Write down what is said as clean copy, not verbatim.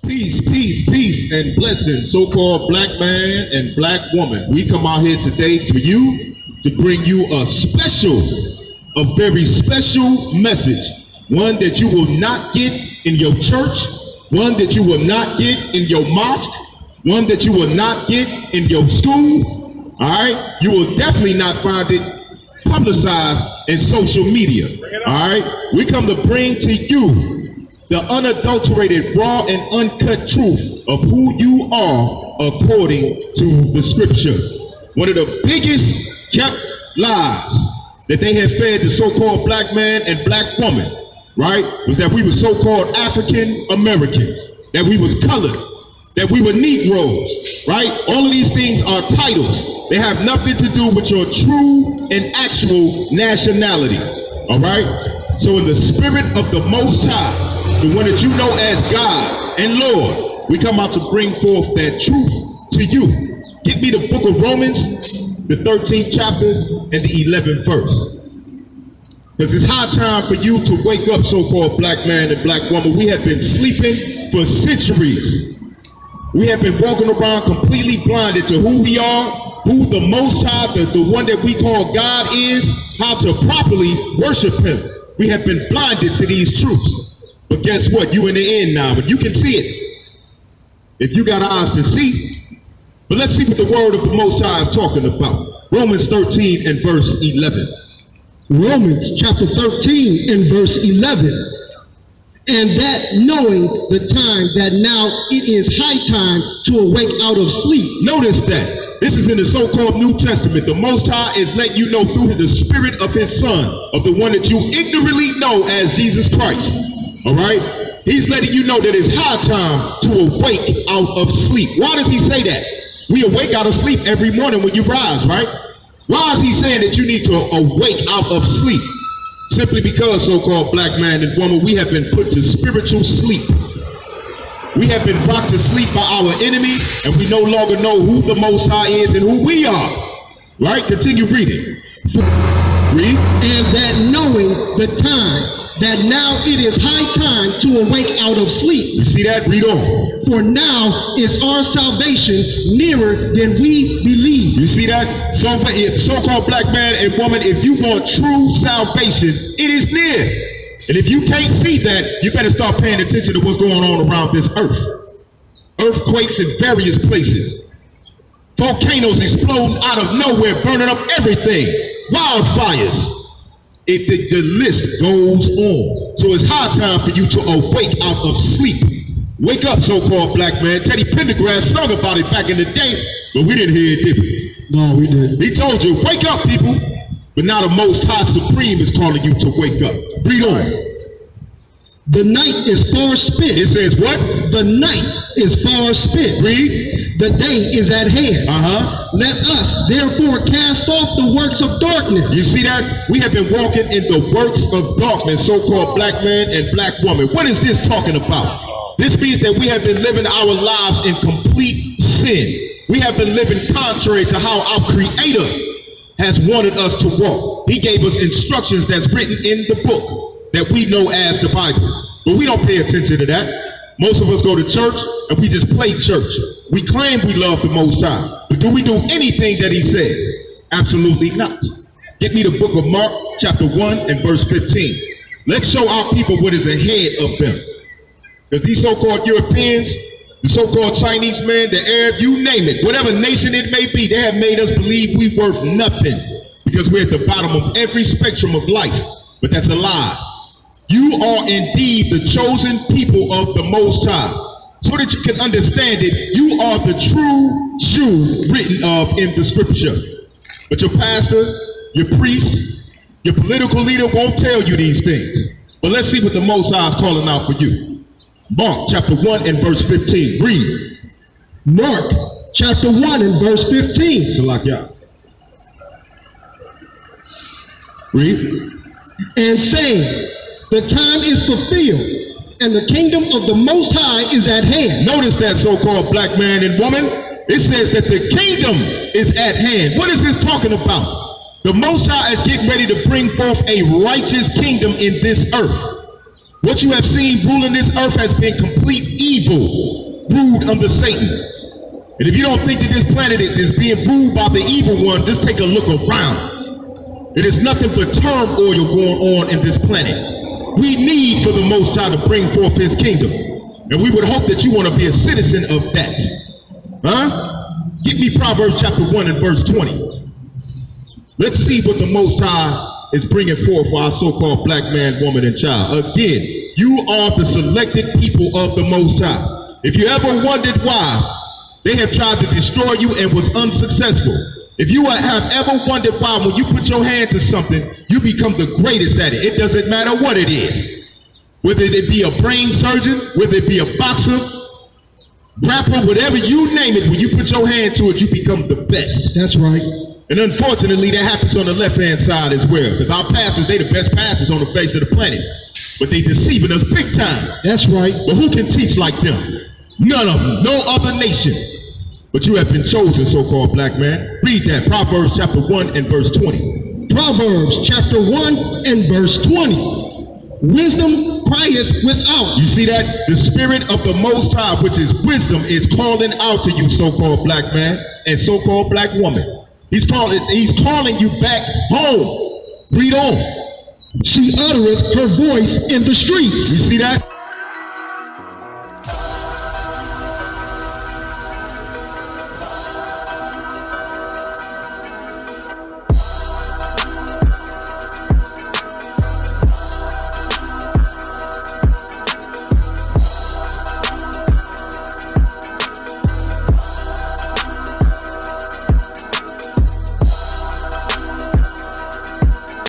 Peace, peace, peace, and blessing, so-called black man and black woman. We come out here today to you to bring you a very special message. One that you will not get in your church, one that you will not get in your mosque, one that you will not get in your school, all right? You will definitely not find it publicized in social media, all right? We come to bring to you the unadulterated, raw, and uncut truth of who you are according to the scripture. One of the biggest kept lies that they have fed the so-called black man and black woman, right, was that we were so-called African Americans, that we was colored, that we were Negroes, right? All of these things are titles. They have nothing to do with your true and actual nationality, all right? So in the spirit of the Most High, the one that you know as God and Lord, we come out to bring forth that truth to you. Get me the book of Romans, the 13th chapter and the 11th verse. Because it's high time for you to wake up, so-called black man and black woman. We have been sleeping for centuries. We have been walking around completely blinded to who we are, who the Most High, the one that we call God is, how to properly worship Him. We have been blinded to these truths. But guess what? You in the end now, but you can see it if you got eyes to see. But let's see what the word of the Most High is talking about. Romans 13 and verse 11. Romans chapter 13 and verse 11. And that knowing the time that now it is high time to awake out of sleep. Notice that. This is in the so-called New Testament. The Most High is letting you know through the spirit of His Son, of the one that you ignorantly know as Jesus Christ. All right? He's letting you know that it's high time to awake out of sleep. Why does He say that? We awake out of sleep every morning when you rise, right? Why is He saying that you need to awake out of sleep? Simply because, so-called black man and woman, we have been put to spiritual sleep. We have been brought to sleep by our enemy, and we no longer know who the Most High is and who we are. Right? Continue reading. Read. And that knowing the time, that now it is high time to awake out of sleep. You see that? Read on. For now is our salvation nearer than we believe. You see that? So-called black man and woman, if you want true salvation, it is near. And if you can't see that, you better start paying attention to what's going on around this earth. Earthquakes in various places. Volcanoes exploding out of nowhere, burning up everything. Wildfires. The list goes on. So it's high time for you to awake out of sleep. Wake up, so-called black man. Teddy Pendergrass sung about it back in the day, but we didn't hear it, did we? No, we didn't. He told you, wake up, people. But now the Most High Supreme is calling you to wake up. Read on. The night is far spent. It says what? The night is far spent. Read. The day is at hand. Let us therefore cast off the works of darkness. You see that? We have been walking in the works of darkness, so-called black man and black woman. What is this talking about? This means that we have been living our lives in complete sin. We have been living contrary to how our Creator has wanted us to walk. He gave us instructions that's written in the book that we know as the Bible. But we don't pay attention to that. Most of us go to church and we just play church. We claim we love the Most High. But do we do anything that He says? Absolutely not. Get me the book of Mark, chapter 1 and verse 15. Let's show our people what is ahead of them. Because these so-called Europeans, the so-called Chinese man, the Arab, you name it, whatever nation it may be, they have made us believe we worth nothing because we're at the bottom of every spectrum of life. But that's a lie. You are indeed the chosen people of the Most High. So that you can understand it, you are the true Jew written of in the scripture. But your pastor, your priest, your political leader won't tell you these things. But let's see what the Most High is calling out for you. Mark chapter 1 and verse 15. Read. Mark chapter 1 and verse 15. Salakia. Read. And saying, the time is fulfilled, and the kingdom of the Most High is at hand. Notice that, so-called black man and woman. It says that the kingdom is at hand. What is this talking about? The Most High is getting ready to bring forth a righteous kingdom in this earth. What you have seen ruling this earth has been complete evil, ruled under Satan. And if you don't think that this planet is being ruled by the evil one, just take a look around. It is nothing but turmoil going on in this planet. We need for the Most High to bring forth his kingdom. And we would hope that you want to be a citizen of that. Huh? Give me Proverbs chapter 1 and verse 20. Let's see what the Most High is bringing forth for our so-called black man, woman, and child. Again, you are the selected people of the Most High. If you ever wondered why they have tried to destroy you and was unsuccessful, if you have ever wondered why when you put your hand to something, you become the greatest at it. It doesn't matter what it is. Whether it be a brain surgeon, whether it be a boxer, rapper, whatever you name it, when you put your hand to it, you become the best. That's right. And unfortunately, that happens on the left-hand side as well. Because our pastors, they the best pastors on the face of the planet. But they deceiving us big time. That's right. But who can teach like them? None of them. No other nation. But you have been chosen, so-called black man. Read that. Proverbs chapter 1 and verse 20. Proverbs chapter 1 and verse 20. Wisdom crieth without. You see that? The spirit of the Most High, which is wisdom, is calling out to you, so-called black man and so-called black woman. He's calling you back home. Read on. She uttereth her voice in the streets. You see that?